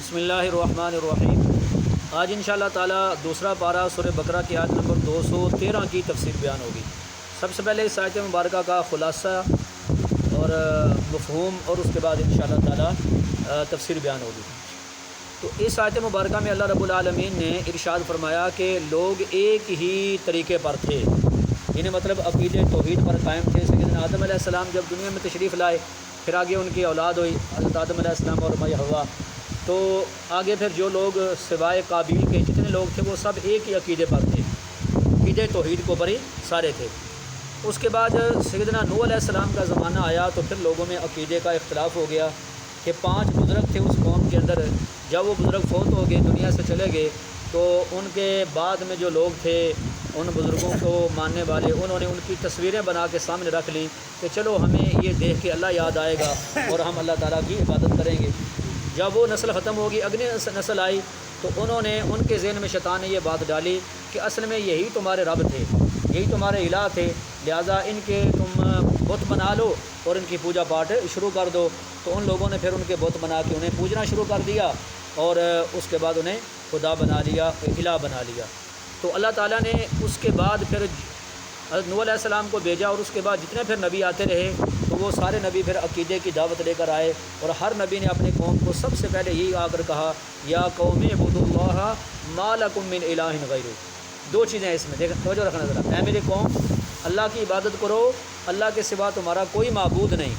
بسم اللہ الرحمن الرحیم۔ آج انشاءاللہ تعالی دوسرا پارہ سورہ بقرہ کی آیت نمبر 213 کی تفسیر بیان ہوگی۔ سب سے پہلے اس آیت مبارکہ کا خلاصہ اور مفہوم اور اس کے بعد انشاءاللہ تعالی تفسیر بیان ہوگی۔ تو اس آیت مبارکہ میں اللہ رب العالمین نے ارشاد فرمایا کہ لوگ ایک ہی طریقے پر تھے، یعنی مطلب عقیدے توحید پر قائم تھے۔ سیدنا آدم علیہ السلام جب دنیا میں تشریف لائے، پھر آگے ان کی اولاد ہوئی حضرت آدم علیہ السلام اور ماں حوا، تو آگے پھر جو لوگ سوائے قابیل کے جتنے لوگ تھے وہ سب ایک ہی عقیدے پر تھے، عقیدے توحید کو بری سارے تھے۔ اس کے بعد سیدنا نوح علیہ السلام کا زمانہ آیا تو پھر لوگوں میں عقیدے کا اختلاف ہو گیا کہ 5 بزرگ تھے اس قوم کے اندر، جب وہ بزرگ فوت ہو گئے، دنیا سے چلے گئے، تو ان کے بعد میں جو لوگ تھے ان بزرگوں کو ماننے والے، انہوں نے ان کی تصویریں بنا کے سامنے رکھ لی کہ چلو ہمیں یہ دیکھ کے اللہ یاد آئے گا اور ہم اللہ تعالیٰ کی عبادت کریں گے۔ جب وہ نسل ختم ہوگی، اگلی نسل آئی، تو انہوں نے ان کے ذہن میں شیطان نے یہ بات ڈالی کہ اصل میں یہی تمہارے رب تھے، یہی تمہارے الہ تھے، لہٰذا ان کے تم بت بنا لو اور ان کی پوجا پاٹ شروع کر دو۔ تو ان لوگوں نے پھر ان کے بت بنا کے انہیں پوجنا شروع کر دیا اور اس کے بعد انہیں خدا بنا لیا، الہ بنا لیا۔ تو اللہ تعالیٰ نے اس کے بعد پھر حضرت نوح علیہ السلام کو بھیجا، اور اس کے بعد جتنے پھر نبی آتے رہے تو وہ سارے نبی پھر عقیدے کی دعوت لے کر آئے، اور ہر نبی نے اپنی قوم کو سب سے پہلے یہی آ کر کہا یا قوم اعبدوا اللہ ما لکم من الہ غیرہ۔ 2 چیزیں اس میں، دیکھ توجہ رکھنا ذرا، اے میری قوم اللہ کی عبادت کرو، اللہ کے سوا تمہارا کوئی معبود نہیں۔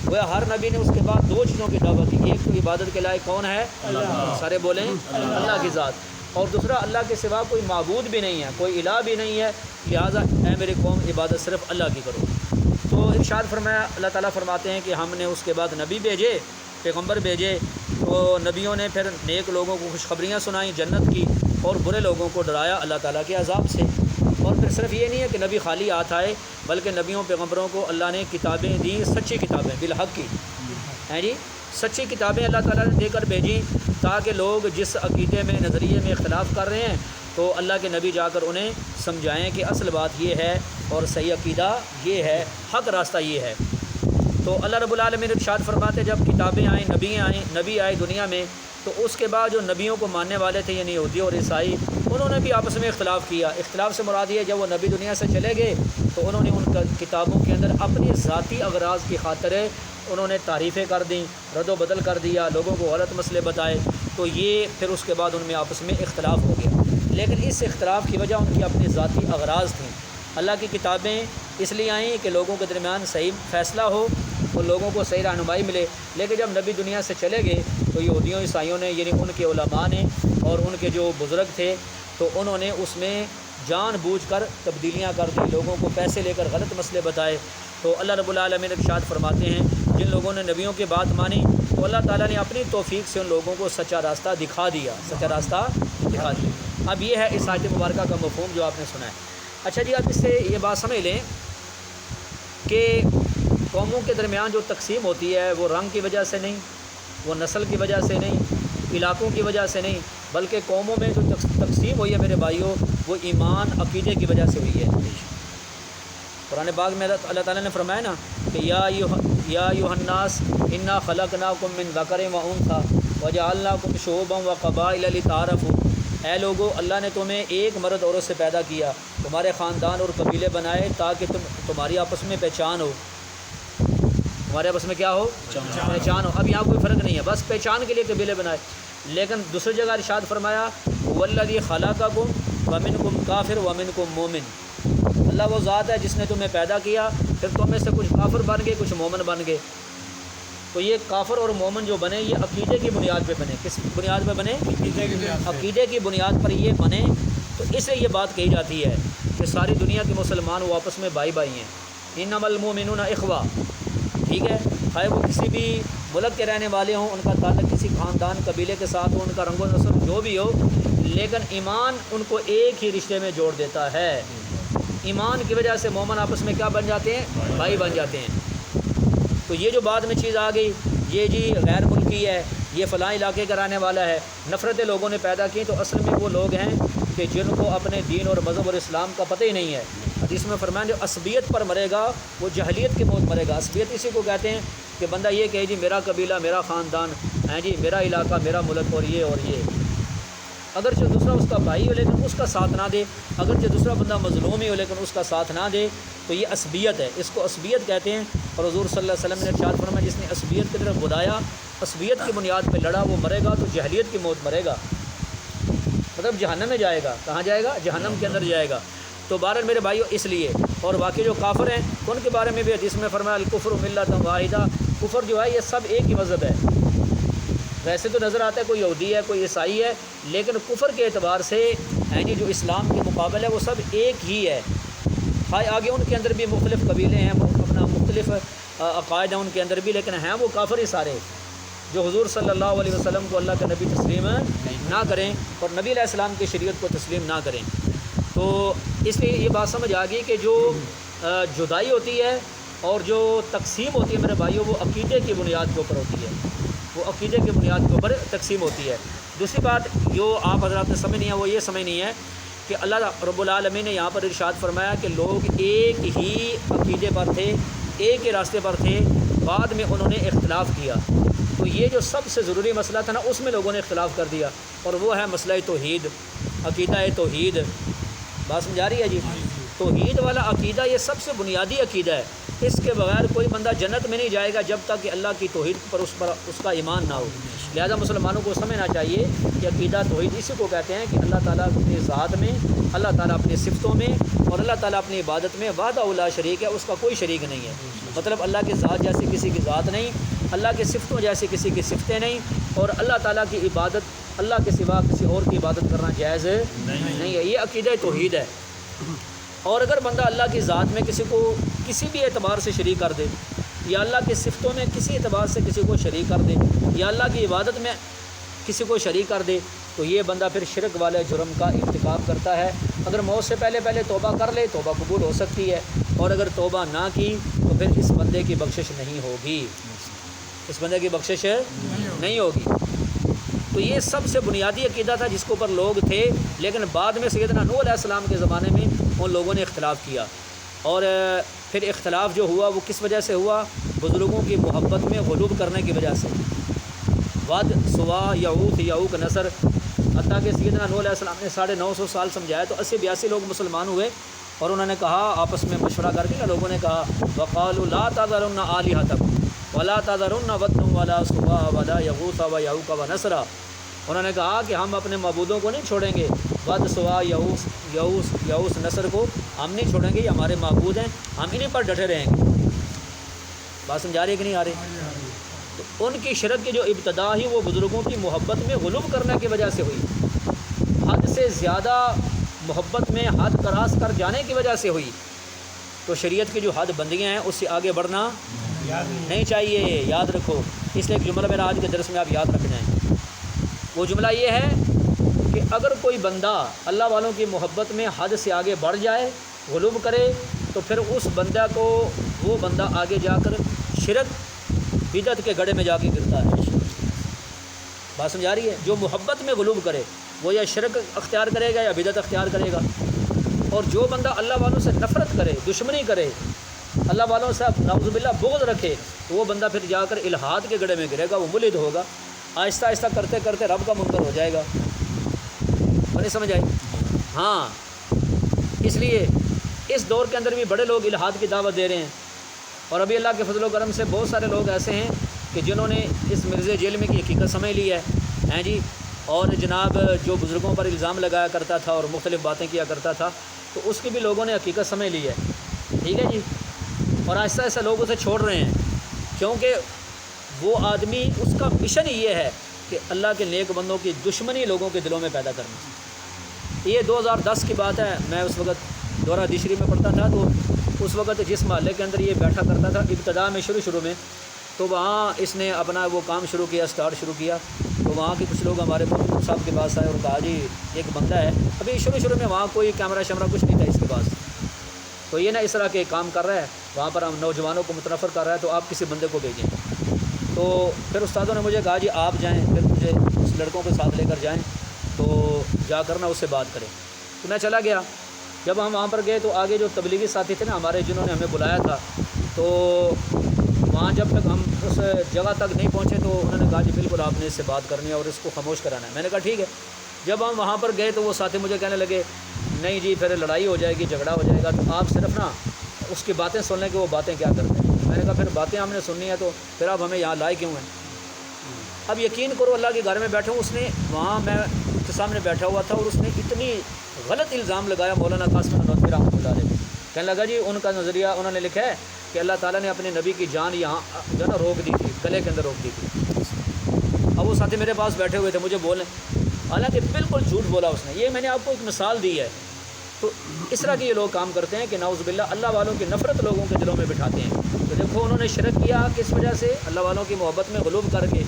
وہ ہر نبی نے اس کے بعد 2 چیزوں کی دعوت دی، ایک تو عبادت کے لائق کون ہے؟ اللہ، سارے بولیں اللہ کی ذات، اور دوسرا اللہ کے سوا کوئی معبود بھی نہیں ہے، کوئی الہ بھی نہیں ہے، لہٰذا اے میری قوم عبادت صرف اللہ کی کرو۔ تو ارشاد فرمایا، اللہ تعالیٰ فرماتے ہیں کہ ہم نے اس کے بعد نبی بھیجے، پیغمبر بھیجے، تو نبیوں نے پھر نیک لوگوں کو خوشخبریاں سنائیں جنت کی، اور برے لوگوں کو ڈرایا اللہ تعالیٰ کے عذاب سے۔ اور پھر صرف یہ نہیں ہے کہ نبی خالی ہاتھ آئے، بلکہ نبیوں پیغمبروں کو اللہ نے کتابیں دیں، سچی کتابیں بالحق کی ہیں جی، سچی کتابیں اللہ تعالیٰ نے دے کر بھیجیں، تاکہ لوگ جس عقیدے میں نظریے میں اختلاف کر رہے ہیں تو اللہ کے نبی جا کر انہیں سمجھائیں کہ اصل بات یہ ہے اور صحیح عقیدہ یہ ہے، حق راستہ یہ ہے۔ تو اللہ رب العالمین ارشاد فرماتے جب کتابیں آئیں، نبی آئے دنیا میں، تو اس کے بعد جو نبیوں کو ماننے والے تھے یعنی یہودی اور عیسائی، انہوں نے بھی آپس میں اختلاف کیا۔ اختلاف سے مراد یہ جب وہ نبی دنیا سے چلے گئے تو انہوں نے ان کتابوں کے اندر اپنی ذاتی اغراض کی خاطر انہوں نے تعریفیں کر دیں، رد و بدل کر دیا، لوگوں کو غلط مسئلے بتائے، تو یہ پھر اس کے بعد ان میں آپس میں اختلاف ہو گیا۔ لیکن اس اختلاف کی وجہ ان کی اپنی ذاتی اغراض تھیں۔ اللہ کی کتابیں اس لیے آئیں کہ لوگوں کے درمیان صحیح فیصلہ ہو اور لوگوں کو صحیح رہنمائی ملے، لیکن جب نبی دنیا سے چلے گئے تو یہودیوں عیسائیوں نے یعنی ان کے علماء نے اور ان کے جو بزرگ تھے تو انہوں نے اس میں جان بوجھ کر تبدیلیاں کر دی، لوگوں کو پیسے لے کر غلط مسئلے بتائے۔ تو اللہ رب العالمین ارشاد فرماتے ہیں جن لوگوں نے نبیوں کی بات مانی تو اللہ تعالیٰ نے اپنی توفیق سے ان لوگوں کو سچا راستہ دکھا دیا، سچا راستہ دکھا دیا۔ اب یہ ہے اس آیت مبارکہ کا مفہوم جو آپ نے سنا ہے۔ اچھا جی، آپ اس سے یہ بات سمجھ لیں کہ قوموں کے درمیان جو تقسیم ہوتی ہے وہ رنگ کی وجہ سے نہیں، وہ نسل کی وجہ سے نہیں، علاقوں کی وجہ سے نہیں، بلکہ قوموں میں جو تقسیم ہوئی ہے میرے بھائیوں وہ ایمان عقیدے کی وجہ سے ہوئی ہے۔ قرآن پاک میں اللہ تعالیٰ نے فرمایا نا کہ یا ایھا الناس انا خلقناکم من ذکر و انثی وجعلناکم شعوبا وقبائل لتعارفوا، اے لوگو اللہ نے تمہیں ایک مرد عورت سے پیدا کیا، تمہارے خاندان اور قبیلے بنائے تاکہ تمہاری آپس میں پہچان ہو، تمہارے آپس میں کیا ہو؟ پہچان ہو۔ اب یہاں کوئی فرق نہیں ہے، بس پہچان کے لیے قبیلے بنائے۔ لیکن دوسری جگہ ارشاد فرمایا والذی خلقکم ومنکم کافر ومنکم مومن، اللہ وہ ذات ہے جس نے تمہیں پیدا کیا، پھر تم میں سے کچھ کافر بن گئے کچھ مومن بن گئے۔ تو یہ کافر اور مومن جو بنے یہ عقیدے کی بنیاد پہ بنے۔ کس بنیاد پہ بنے؟ عقیدے کی بنیاد پر یہ بنے۔ تو اس سے یہ بات کہی جاتی ہے کہ ساری دنیا کے مسلمان وہ آپس میں بھائی بھائی ہیں، انما المؤمنون اخوہ، ٹھیک ہے، خواہ وہ کسی بھی ملک کے رہنے والے ہوں، ان کا تعلق کسی خاندان قبیلے کے ساتھ ہو، ان کا رنگ و نسل جو بھی ہو، لیکن ایمان ان کو ایک ہی رشتے میں جوڑ دیتا ہے۔ ایمان کی وجہ سے مومن آپس میں کیا بن جاتے ہیں؟ بھائی بن جاتے ہیں۔ تو یہ جو بعد میں چیز آ گئی یہ جی غیر ملکی ہے، یہ فلاں علاقے کا رہنے والا ہے، نفرتیں لوگوں نے پیدا کی، تو اصل میں وہ لوگ ہیں کہ جن کو اپنے دین اور مذہب اور اسلام کا پتہ ہی نہیں ہے۔ حدیث میں فرمایا جو عصبیت پر مرے گا وہ جہلیت کی موت مرے گا۔ عصبیت اسی کو کہتے ہیں کہ بندہ یہ کہے جی میرا قبیلہ، میرا خاندان، ہیں جی میرا علاقہ میرا ملک اور یہ اگرچہ دوسرا اس کا بھائی ہو لیکن اس کا ساتھ نہ دے، اگرچہ دوسرا بندہ مظلوم ہی ہو لیکن اس کا ساتھ نہ دے، تو یہ عصبیت ہے، اس کو عصبیت کہتے ہیں۔ اور حضور صلی اللہ علیہ وسلم نے ارشاد فرمایا جس نے عصبیت کی طرف بلایا، عصبیت کی بنیاد پہ لڑا، وہ مرے گا تو جہلیت کی موت مرے گا، مطلب جہنم میں جائے گا۔ کہاں جائے گا؟ جہنم کے اندر جائے گا۔ تو بہرحال میرے بھائیو اس لیے، اور باقی جو کافر ہیں ان کے بارے میں بھی حدیث میں فرمایا الکفر ملۃ واحدہ، کفر جو ہے یہ سب ایک ہی مذہب ہے۔ ویسے تو نظر آتا ہے کوئی یہودی ہے کوئی عیسائی ہے، لیکن کفر کے اعتبار سے یعنی جو اسلام کے مقابل ہے وہ سب ایک ہی ہے۔ ہاں آگے ان کے اندر بھی مختلف قبیلے ہیں، اپنا مختلف عقائد ہیں ان کے اندر بھی، لیکن ہیں وہ کافر ہی سارے، جو حضور صلی اللہ علیہ وسلم کو اللہ کا نبی تسلیم نہ کریں اور نبی علیہ السلام کی شریعت کو تسلیم نہ کریں۔ تو اس لیے یہ بات سمجھ آ گئی کہ جو جدائی ہوتی ہے اور جو تقسیم ہوتی ہے میرے بھائیوں، وہ عقیدے کی بنیاد کے اوپر ہوتی ہے، وہ عقیدے کی بنیاد کے اوپر تقسیم ہوتی ہے۔ دوسری بات جو آپ حضرات نے سمجھنی ہے وہ یہ سمجھنی ہے کہ اللہ رب العالمین نے یہاں پر ارشاد فرمایا کہ لوگ ایک ہی عقیدے پر تھے، ایک ہی راستے پر تھے، بعد میں انہوں نے اختلاف کیا۔ تو یہ جو سب سے ضروری مسئلہ تھا نا، اس میں لوگوں نے اختلاف کر دیا، اور وہ ہے مسئلہ توحید، عقیدہ توحید۔ بات سمجھا رہی ہے جی؟ توحید والا عقیدہ یہ سب سے بنیادی عقیدہ ہے، اس کے بغیر کوئی بندہ جنت میں نہیں جائے گا جب تک کہ اللہ کی توحید پر اس کا ایمان نہ ہو۔ لہذا مسلمانوں کو سمجھنا چاہیے کہ عقیدہ توحید اسی کو کہتے ہیں کہ اللہ تعالیٰ اپنی ذات میں، اللہ تعالیٰ اپنی صفتوں میں، اور اللہ تعالیٰ اپنی عبادت میں وحدہ لا شریک ہے، اس کا کوئی شریک نہیں ہے۔ مطلب اللہ کی ذات جیسی کسی کی ذات نہیں، اللہ کی صفتوں جیسی کسی کی صفتیں نہیں، اور اللہ تعالیٰ کی عبادت اللہ کے سوا کسی اور کی عبادت کرنا جائز نہیں ہے۔ یہ عقیدہ توحید ہے۔ اور اگر بندہ اللہ کی ذات میں کسی کو کسی بھی اعتبار سے شریک کر دے، یا اللہ کی صفتوں میں کسی اعتبار سے کسی کو شریک کر دے، یا اللہ کی عبادت میں کسی کو شریک کر دے، تو یہ بندہ پھر شرک والے جرم کا ارتکاب کرتا ہے۔ اگر موت سے پہلے توبہ کر لے توبہ قبول ہو سکتی ہے، اور اگر توبہ نہ کی تو پھر اس بندے کی بخشش نہیں ہوگی، اس بندے کی بخشش نہیں ہوگی۔ تو یہ سب سے بنیادی عقیدہ تھا جس کے اوپر لوگ تھے، لیکن بعد میں سیدنا نوح علیہ السلام کے زمانے میں ان لوگوں نے اختلاف کیا، اور پھر اختلاف جو ہوا وہ کس وجہ سے ہوا؟ بزرگوں کی محبت میں غلوب کرنے کی وجہ سے۔ ود، سوا، یعوق، یعوق، نصر، حتیٰ کہ سیدنا نوح علیہ السلام نے 950 سال سمجھایا تو 80-82 لوگ مسلمان ہوئے، اور انہوں نے کہا آپس میں مشورہ کر کے لوگوں نے کہا وقالوا لا تذرن آلہتکم ولا تذرن ودا ولا سواع ولا یغوث ویعوق ونصر۔ انہوں نے کہا کہ ہم اپنے معبودوں کو نہیں چھوڑیں گے، ود، سوا، یعوث، نصر کو ہم نہیں چھوڑیں گے، یہ ہمارے معبود ہیں، ہم انہیں پر ڈٹے رہیں گے۔ بات سمجھا رہی ہے کہ نہیں آ رہی؟ تو ان کی شرک کی جو ابتدا ہی وہ بزرگوں کی محبت میں غلوب کرنے کی وجہ سے ہوئی، حد سے زیادہ محبت میں حد کراس کر جانے کی وجہ سے ہوئی۔ تو شریعت کی جو حد بندیاں ہیں اس سے آگے بڑھنا نہیں چاہیے، یاد رکھو۔ اس لیے ایک جملہ میرا آج کے درس میں آپ یاد رکھ جائیں، وہ جملہ یہ ہے کہ اگر کوئی بندہ اللہ والوں کی محبت میں حد سے آگے بڑھ جائے، غلوب کرے، تو پھر اس بندہ کو وہ بندہ آگے جا کر شرک بدعت کے گڑھے میں جا کے گرتا ہے۔ بات سمجھا رہی ہے؟ جو محبت میں غلوب کرے وہ یا شرک اختیار کرے گا یا بدعت اختیار کرے گا، اور جو بندہ اللہ والوں سے نفرت کرے، دشمنی کرے، اللہ والوں سے نعوذ باللہ بغض رکھے، تو وہ بندہ پھر جا کر الحاد کے گڑھے میں گرے گا، وہ ملحد ہوگا، آہستہ آہستہ کرتے کرتے رب کا منکر ہو جائے گا۔ نہیں سمجھ آئی؟ ہاں، اس لیے اس دور کے اندر بھی بڑے لوگ الحاد کی دعوت دے رہے ہیں، اور ابھی اللہ کے فضل و کرم سے بہت سارے لوگ ایسے ہیں کہ جنہوں نے اس مرزا جیل میں کی حقیقت سمجھ لی ہے ہیں جی، اور جناب جو بزرگوں پر الزام لگایا کرتا تھا اور مختلف باتیں کیا کرتا تھا، تو اس کی بھی لوگوں نے حقیقت سمجھ لی ہے، ٹھیک ہے جی، اور آہستہ آہستہ لوگ اسے چھوڑ رہے ہیں، کیونکہ وہ آدمی اس کا مشن ہی یہ ہے کہ اللہ کے نیک بندوں کی دشمنی لوگوں کے دلوں میں پیدا کرنا۔ یہ 2010 کی بات ہے، میں اس وقت دورہ دیشری میں پڑھتا تھا، تو اس وقت جس محلے کے اندر یہ بیٹھا کرتا تھا ابتدا میں شروع میں، تو وہاں اس نے اپنا وہ کام شروع کیا، اسٹارٹ شروع کیا، تو وہاں کے کچھ لوگ ہمارے محمود صاحب کے پاس آئے اور کہا جی ایک بندہ ہے، ابھی شروع میں وہاں کوئی کیمرہ شیمرہ کچھ نہیں تھا اس کے پاس، تو یہ نا اس طرح کے کام کر رہا ہے، وہاں پر ہم نوجوانوں کو متنفر کر رہا ہے، تو آپ کسی بندے کو بھیجیں۔ تو پھر استادوں نے مجھے کہا جی آپ جائیں، پھر مجھے اس لڑکوں کے ساتھ لے کر جائیں، تو جا کر نا اس سے بات کریں، تو میں چلا گیا۔ جب ہم وہاں پر گئے تو آگے جو تبلیغی ساتھی تھے نا ہمارے، جنہوں نے ہمیں بلایا تھا، تو وہاں جب تک ہم اس جگہ تک نہیں پہنچے تو انہوں نے کہا جی بالکل آپ نے اس سے بات کرنی ہے اور اس کو خاموش کرانا ہے. میں نے کہا ٹھیک ہے. جب ہم وہاں پر گئے تو وہ ساتھی مجھے کہنے لگے نہیں جی پھر لڑائی ہو جائے گی، جھگڑا ہو جائے گا، تو آپ صرف نا اس کی باتیں سن لیں کہ وہ باتیں کیا کرتے ہیں. میں نے کہا پھر باتیں ہم نے سننی ہے تو پھر آپ ہمیں یہاں لائے کیوں ہیں؟ اب یقین کرو اللہ کے گھر میں بیٹھا ہوں، اس نے وہاں میں اس کے سامنے بیٹھا ہوا تھا اور اس نے اتنی غلط الزام لگایا مولانا قاسم نانوتوی رحمۃ اللہ علیہ. کہنے لگا جی ان کا نظریہ انہوں نے لکھا ہے کہ اللہ تعالیٰ نے اپنے نبی کی جان یہاں جو ہے نا روک دی تھی، گلے کے اندر روک دی تھی. اب وہ ساتھی میرے پاس بیٹھے ہوئے تھے، مجھے بولیں، حالانکہ بالکل جھوٹ بولا اس نے. یہ میں نے آپ کو ایک مثال دی ہے. تو اس طرح کے یہ لوگ کام کرتے ہیں کہ نعوذ باللہ اللہ والوں کی نفرت لوگوں کے دلوں میں بٹھاتے ہیں. تو دیکھو انہوں نے شرک کیا کس وجہ سے؟ اللہ والوں کی محبت میں غلوب کر کے.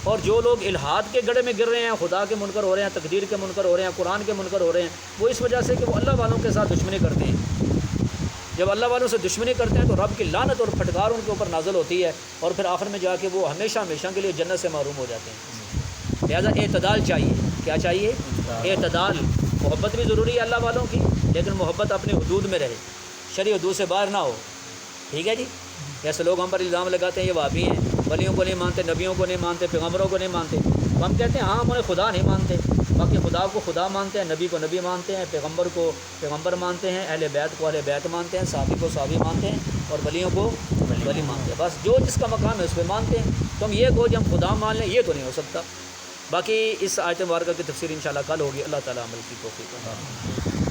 اور جو لوگ الحاد کے گڑھے میں گر رہے ہیں، خدا کے منکر ہو رہے ہیں، تقدیر کے منکر ہو رہے ہیں، قرآن کے منکر ہو رہے ہیں، وہ اس وجہ سے کہ وہ اللہ والوں کے ساتھ دشمنی کرتے ہیں. جب اللہ والوں سے دشمنی کرتے ہیں تو رب کی لعنت اور پھٹکار ان کے اوپر نازل ہوتی ہے اور پھر آخر میں جا کے وہ ہمیشہ ہمیشہ کے لیے جنت سے محروم ہو جاتے ہیں. لہٰذا اعتدال چاہیے. کیا چاہیے؟ اعتدال. محبت بھی ضروری ہے اللہ والوں کی، لیکن محبت اپنی حدود میں رہے، شرعی حدود سے باہر نہ ہو. ٹھیک ہے جی. ایسے لوگ ہم پر الزام لگاتے ہیں یہ وہابی ہیں، ولیوں کو نہیں مانتے، نبیوں کو نہیں مانتے، پیغمبروں کو نہیں مانتے. تو ہم کہتے ہیں ہاں ہم انہیں خدا نہیں مانتے، باقی خدا کو خدا مانتے ہیں، نبی کو نبی مانتے ہیں، پیغمبر کو پیغمبر مانتے ہیں، اہل بیت کو اہل بیت مانتے ہیں، صحابی کو صحابی مانتے ہیں، اور ولیوں کو ولی مانتے ہیں. بس جو جس کا مقام ہے اس پہ مانتے ہیں. تو ہم یہ کہو کہ ہم خدا مان لیں، یہ تو نہیں ہو سکتا. باقی اس آیت مبارکہ کی تفسیر انشاءاللہ کل ہوگی. اللہ تعالیٰ عمل کی توفیق عطا فرمائے.